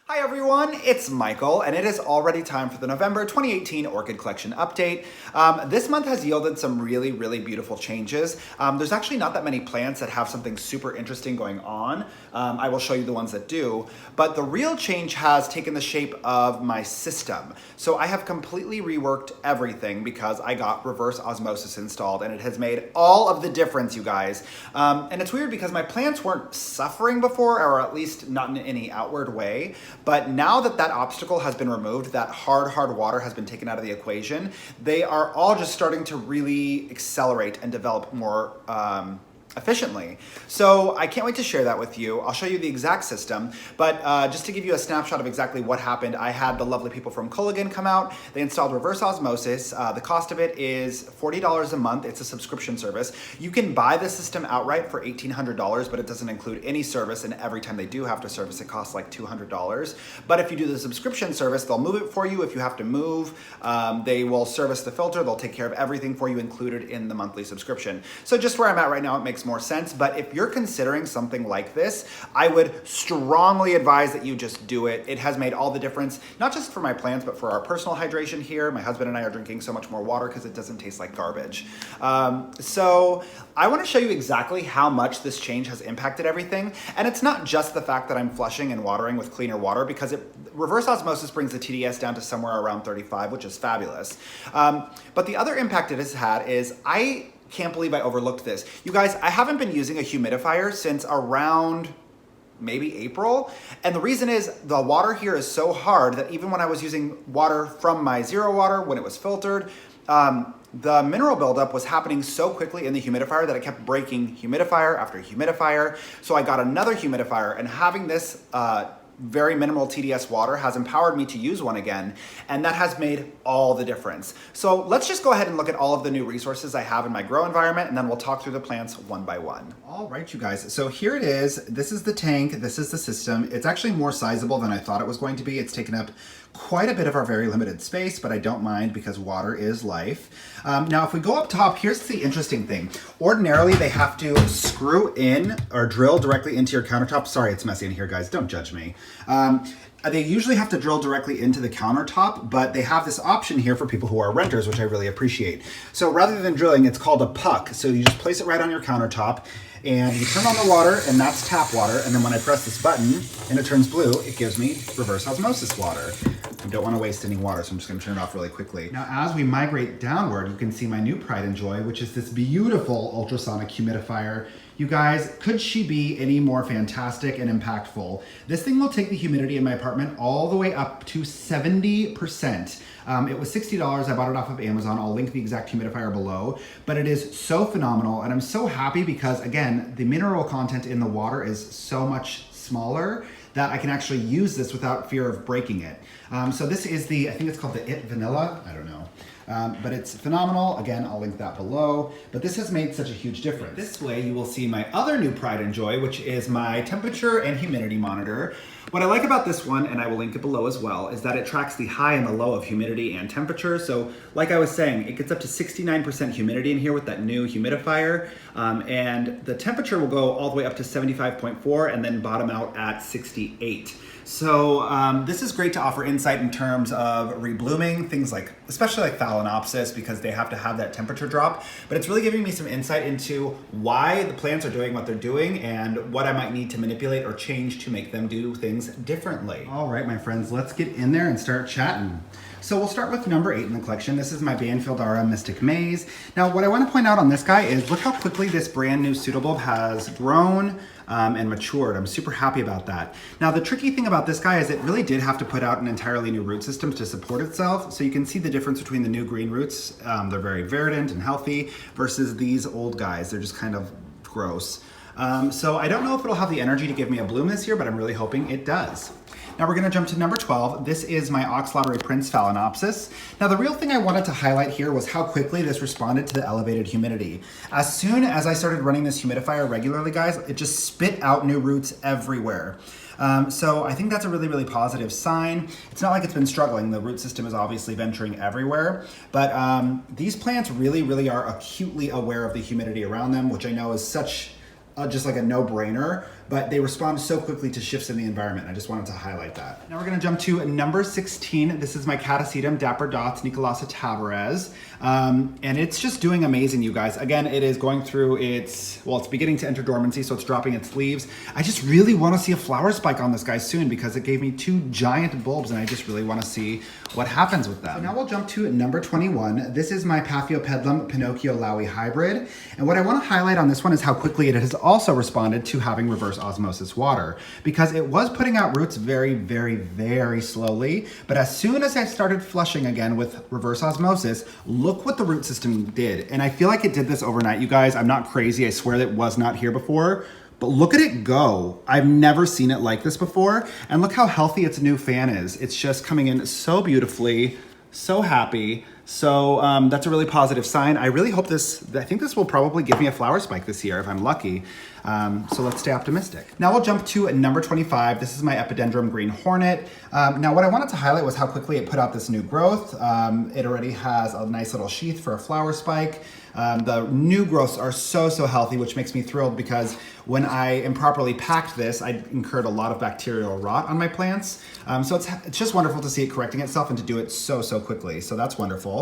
Hi everyone, it's Michael, and it is already time for the November 2018 Orchid Collection update. This month has yielded some really beautiful changes. There's actually not that many plants that have something super interesting going on. I will show you the ones that do, but the real change has taken the shape of my system. So I have completely reworked everything because I got reverse osmosis installed, and it has made all of the difference, you guys. And it's weird because my plants weren't suffering before, or at least not in any outward way. But now that that obstacle has been removed, that hard water has been taken out of the equation, they are all just starting to really accelerate and develop more efficiently. So I can't wait to share that with you. I'll show you the exact system, but just to give you a snapshot of exactly what happened, I had the lovely people from Culligan come out. They installed reverse osmosis. The cost of it is $40 a month. It's a subscription service. You can buy the system outright for $1,800, but it doesn't include any service, and every time they do have to service, it costs like $200. But if you do the subscription service, they'll move it for you if you have to move. They will service the filter. They'll take care of everything for you included in the monthly subscription. So just where I'm at right now, it makes more sense. But if you're considering something like this, I would strongly advise that you just do it. It has made all the difference, not just for my plants, but for our personal hydration here. My husband and I are drinking so much more water because it doesn't taste like garbage. So I want to show you exactly how much this change has impacted everything. And it's not just the fact that I'm flushing and watering with cleaner water, because reverse osmosis brings the TDS down to somewhere around 35, which is fabulous. But the other impact it has had is I can't believe I overlooked this. You guys, I haven't been using a humidifier since around maybe April. And the reason is the water here is so hard that even when I was using water from my zero water, when it was filtered, the mineral buildup was happening so quickly in the humidifier that it kept breaking humidifier after humidifier. So I got another humidifier, and having this very minimal TDS water has empowered me to use one again, and that has made all the difference. So let's just go ahead and look at all of the new resources I have in my grow environment, and then we'll talk through the plants one by one. All right, you guys, so here it is. This is the tank, this is the system. It's actually more sizable than I thought it was going to be. It's taken up quite a bit of our very limited space, but I don't mind because water is life. Now, if we go up top, here's the interesting thing. Ordinarily, they have to screw in or drill directly into your countertop. Sorry, it's messy in here, guys. Don't judge me. They usually have to drill directly into the countertop, but they have this option here for people who are renters, which I really appreciate. So rather than drilling, it's called a puck. So you just place it right on your countertop, and you turn on the water, and that's tap water. And then when I press this button and it turns blue, it gives me reverse osmosis water. I don't want to waste any water, so I'm just going to turn it off really quickly. Now, as we migrate downward, you can see my new pride and joy, which is this beautiful ultrasonic humidifier. You guys, could she be any more fantastic and impactful? This thing will take the humidity in my apartment all the way up to 70%. It was $60. I bought it off of Amazon. I'll link the exact humidifier below, but it is so phenomenal, and I'm so happy because, again, the mineral content in the water is so much smaller that I can actually use this without fear of breaking it. So this is I think it's called the It Vanilla. I don't know. But it's phenomenal. Again, I'll link that below. But this has made such a huge difference. This way you will see my other new pride and joy, which is my temperature and humidity monitor. What I like about this one, and I will link it below as well, is that it tracks the high and the low of humidity and temperature. So like I was saying, it gets up to 69% humidity in here with that new humidifier. And the temperature will go all the way up to 75.4 and then bottom out at 68. So this is great to offer insight in terms of reblooming, things like, especially like Phalaenopsis, because they have to have that temperature drop. But it's really giving me some insight into why the plants are doing what they're doing and what I might need to manipulate or change to make them do things differently. All right, my friends, let's get in there and start chatting. So we'll start with number 8 in the collection. This is my Banfieldara Mystic Maze. Now, what I want to point out on this guy is look how quickly this brand new pseudobulb has grown and matured. I'm super happy about that. Now, the tricky thing about this guy is it really did have to put out an entirely new root system to support itself. So you can see the difference between the new green roots. They're very verdant and healthy versus these old guys. They're just kind of gross. So I don't know if it'll have the energy to give me a bloom this year, but I'm really hoping it does. Now we're going to jump to number 12. This is my Oxlottery Prince Phalaenopsis. Now the real thing I wanted to highlight here was how quickly this responded to the elevated humidity. As soon as I started running this humidifier regularly, guys, it just spit out new roots everywhere. So I think that's a really positive sign. It's not like it's been struggling. The root system is obviously venturing everywhere, but these plants really are acutely aware of the humidity around them, which I know is such just like a no-brainer. but they respond so quickly to shifts in the environment. I just wanted to highlight that. Now we're gonna jump to number 16. This is my Catasetum Dapper Dots Nicolasa Tavares. And it's just doing amazing, you guys. Again, it is going through it's beginning to enter dormancy, so it's dropping its leaves. I just really wanna see a flower spike on this guy soon because it gave me 2 giant bulbs and I just really wanna see what happens with them. So now we'll jump to number 21. This is my Paphiopedilum Pinocchio Lowy hybrid. And what I wanna highlight on this one is how quickly it has also responded to having reverse osmosis water, because it was putting out roots very, very, very slowly. But as soon as I started flushing again with reverse osmosis, look what the root system did. And I feel like it did this overnight, you guys. I'm not crazy. I swear that it was not here before. But look at it go. I've never seen it like this before. And look how healthy its new fan is. It's just coming in so beautifully, so happy. So that's a really positive sign. I really hope I think this will probably give me a flower spike this year if I'm lucky. So let's stay optimistic. Now we'll jump to number 25. This is my Epidendrum Green Hornet. Now what I wanted to highlight was how quickly it put out this new growth. It already has a nice little sheath for a flower spike. The new growths are so healthy, which makes me thrilled because when I improperly packed this, I incurred a lot of bacterial rot on my plants. So it's just wonderful to see it correcting itself and to do it so quickly. So that's wonderful.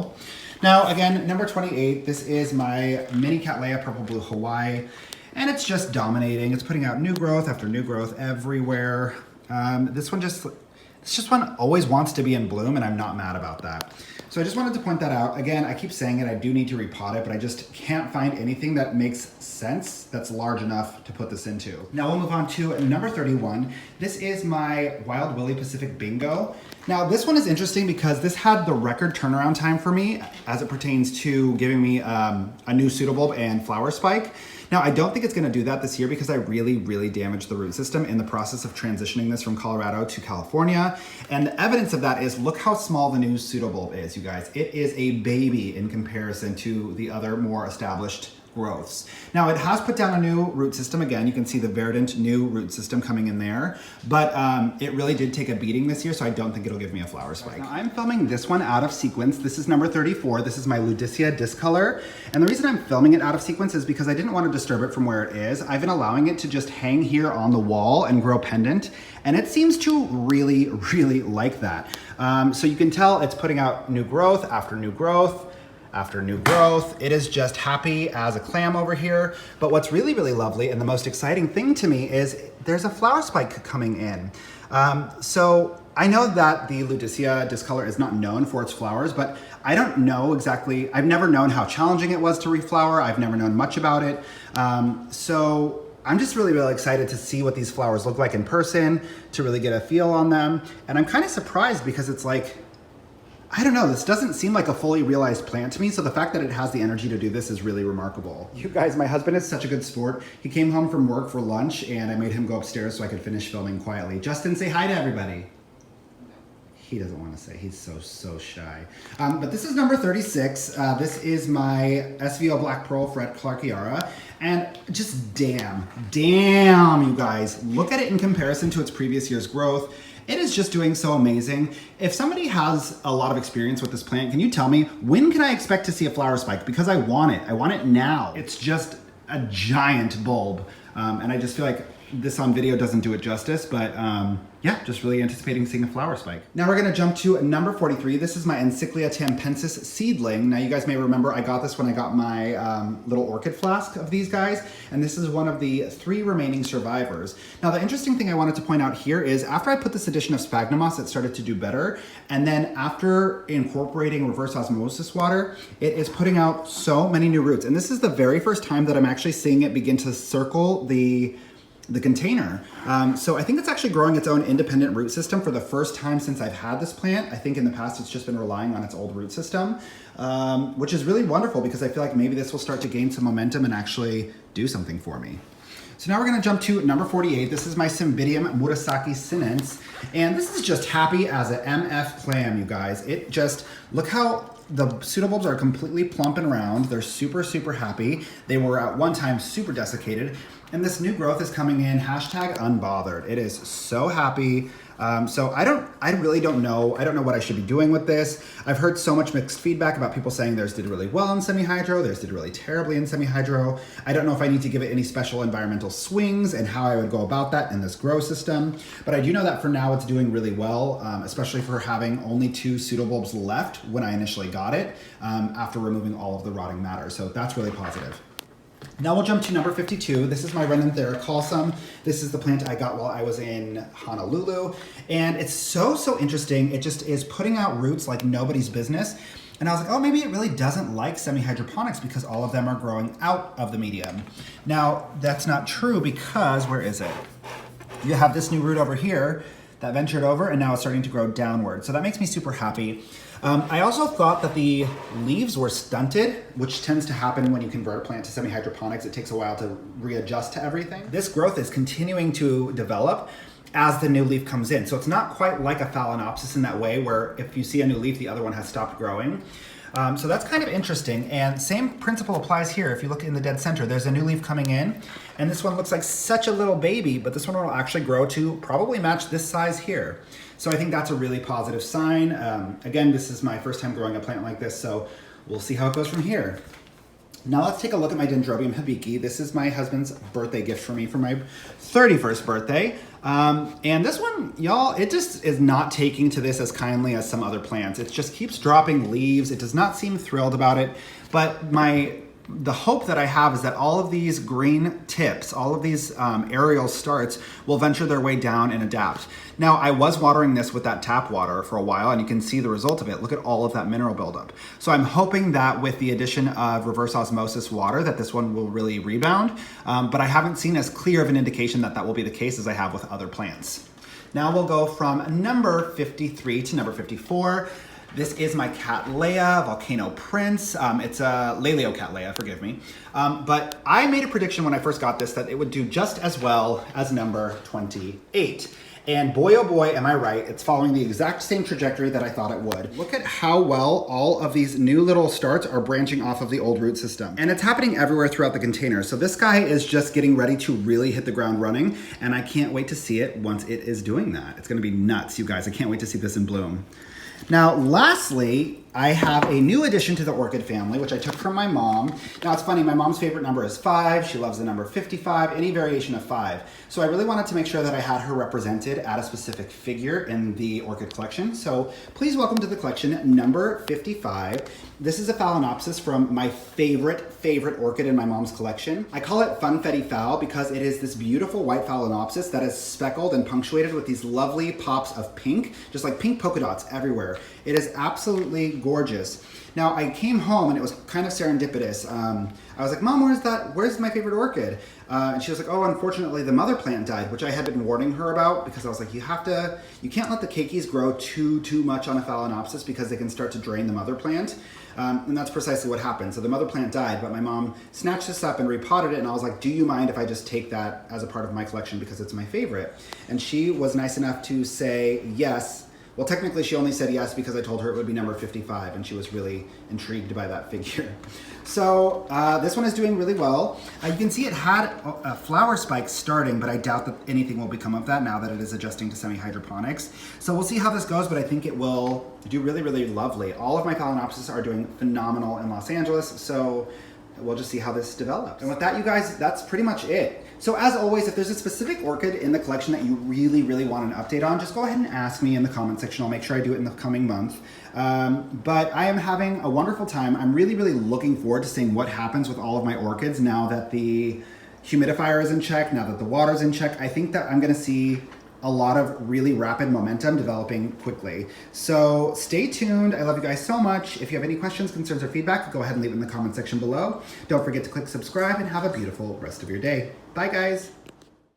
Now again, number 28, this is my mini Cattleya Purple Blue Hawaii. And it's just dominating. It's putting out new growth after new growth everywhere. This one always wants to be in bloom and I'm not mad about that. So I just wanted to point that out. Again, I keep saying it, I do need to repot it, but I just can't find anything that makes sense that's large enough to put this into. Now we'll move on to number 31. This is my Wild Willy Pacific Bingo. Now this one is interesting because this had the record turnaround time for me as it pertains to giving me a new pseudobulb and flower spike. Now, I don't think it's gonna do that this year because I really damaged the root system in the process of transitioning this from Colorado to California. And the evidence of that is, look how small the new pseudobulb is, you guys. It is a baby in comparison to the other more established growths. Now it has put down a new root system. Again, you can see the verdant new root system coming in there, but it really did take a beating this year, so I don't think it'll give me a flower spike. Now I'm filming this one out of sequence. This is number 34. This is my Ludicea discolor. And the reason I'm filming it out of sequence is because I didn't want to disturb it from where it is. I've been allowing it to just hang here on the wall and grow pendant, and it seems to really like that. So you can tell it's putting out new growth after new growth after new growth. It is just happy as a clam over here. But what's really lovely and the most exciting thing to me is there's a flower spike coming in. So I know that the Ludicea discolor is not known for its flowers, but I don't know exactly, I've never known how challenging it was to reflower. I've never known much about it. So I'm just really excited to see what these flowers look like in person, to really get a feel on them. And I'm kind of surprised because it's like, I don't know, this doesn't seem like a fully realized plant to me, so the fact that it has the energy to do this is really remarkable. You guys, my husband is such a good sport. He came home from work for lunch and I made him go upstairs so I could finish filming quietly. Justin, say hi to everybody. He doesn't want to say, he's so shy. But this is number 36. This is my SVO Black Pearl Fret Clarkiara. And just damn, you guys, look at it in comparison to its previous year's growth. It is just doing so amazing. If somebody has a lot of experience with this plant, can you tell me, when can I expect to see a flower spike? Because I want it now. It's just a giant bulb. And I just feel like this on video doesn't do it justice, but yeah, just really anticipating seeing a flower spike. Now we're gonna jump to number 43. This is my Encyclia tampensis seedling. Now you guys may remember I got this when I got my little orchid flask of these guys, and this is one of the 3 remaining survivors. Now the interesting thing I wanted to point out here is after I put this addition of sphagnum moss, it started to do better, and then after incorporating reverse osmosis water, it is putting out so many new roots. And this is the very first time that I'm actually seeing it begin to circle the container. So I think it's actually growing its own independent root system for the first time since I've had this plant. I think in the past it's just been relying on its old root system, which is really wonderful because I feel like maybe this will start to gain some momentum and actually do something for me. So now we're gonna jump to number 48. This is my Cymbidium Murasaki sinense. And this is just happy as an MF clam, you guys. It just, look how the pseudobulbs are completely plump and round. They're super happy. They were at one time super desiccated. And this new growth is coming in, hashtag unbothered. It is so happy. So I really don't know. I don't know what I should be doing with this. I've heard so much mixed feedback about people saying theirs did really well in semi-hydro, theirs did really terribly in semi-hydro. I don't know if I need to give it any special environmental swings and how I would go about that in this grow system. But I do know that for now it's doing really well, especially for having only 2 pseudobulbs left when I initially got it, after removing all of the rotting matter. So that's really positive. Now we'll jump to number 52. This is my Renanthera calsum. This is the plant I got while I was in Honolulu. And it's so interesting. It just is putting out roots like nobody's business. And I was like, oh, maybe it really doesn't like semi-hydroponics because all of them are growing out of the medium. Now, that's not true because, where is it? You have this new root over here that ventured over and now it's starting to grow downward. So that makes me super happy. I also thought that the leaves were stunted, which tends to happen when you convert a plant to semi-hydroponics. It takes a while to readjust to everything. This growth is continuing to develop as the new leaf comes in. So it's not quite like a Phalaenopsis in that way where if you see a new leaf, the other one has stopped growing. So that's kind of interesting. And same principle applies here. If you look in the dead center, there's a new leaf coming in and this one looks like such a little baby, but this one will actually grow to probably match this size here. So I think that's a really positive sign. Again, this is my first time growing a plant like this, so we'll see how it goes from here. Now let's take a look at my Dendrobium hibiki. This is my husband's birthday gift for me for my 31st birthday. And this one, y'all, it just is not taking to this as kindly as some other plants. It just keeps dropping leaves. It does not seem thrilled about it, but the hope that I have is that all of these green tips, all of these aerial starts will venture their way down and adapt. Now, I was watering this with that tap water for a while and you can see the result of it. Look at all of that mineral buildup. So I'm hoping that with the addition of reverse osmosis water that this one will really rebound, but I haven't seen as clear of an indication that that will be the case as I have with other plants. Now we'll go from number 53 to number 54. This is my Cattleya, Volcano Prince. It's a Laleo Cattleya, forgive me. But I made a prediction when I first got this that it would do just as well as number 28. And boy, oh boy, am I right. It's following the exact same trajectory that I thought it would. Look at how well all of these new little starts are branching off of the old root system. And it's happening everywhere throughout the container. So this guy is just getting ready to really hit the ground running. And I can't wait to see it once it is doing that. It's gonna be nuts, you guys. I can't wait to see this in bloom. Now, lastly, I have a new addition to the orchid family, which I took from my mom. Now, it's funny, my mom's favorite number is 5. She loves the number 55, any variation of 5. So I really wanted to make sure that I had her represented at a specific figure in the orchid collection. So please welcome to the collection number 55. This is a Phalaenopsis from my favorite orchid in my mom's collection. I call it Funfetti Phal because it is this beautiful white Phalaenopsis that is speckled and punctuated with these lovely pops of pink, just like pink polka dots everywhere. It is absolutely gorgeous. Now I came home and it was kind of serendipitous. I was like, Mom, where's my favorite orchid? And she was like, oh, unfortunately the mother plant died, which I had been warning her about because I was like, you can't let the keikis grow too much on a Phalaenopsis because they can start to drain the mother plant. And that's precisely what happened. So the mother plant died, but my mom snatched this up and repotted it, and I was like, do you mind if I just take that as a part of my collection because it's my favorite? And she was nice enough to say yes. Well, technically she only said yes because I told her it would be number 55, and she was really intrigued by that figure. So this one is doing really well. You can see it had a flower spike starting, but I doubt that anything will become of that now that it is adjusting to semi-hydroponics. So we'll see how this goes, but I think it will do really lovely. All of my Phalaenopsis are doing phenomenal in Los Angeles, so we'll just see how this develops. And with that, you guys, that's pretty much it. So as always, if there's a specific orchid in the collection that you really want an update on, just go ahead and ask me in the comment section. I'll make sure I do it in the coming month. But I am having a wonderful time. I'm really looking forward to seeing what happens with all of my orchids now that the humidifier is in check, now that the water's in check. I think that I'm gonna see a lot of really rapid momentum developing quickly. So stay tuned. I love you guys so much. If you have any questions, concerns, or feedback, go ahead and leave it in the comment section below. Don't forget to click subscribe and have a beautiful rest of your day. Bye, guys.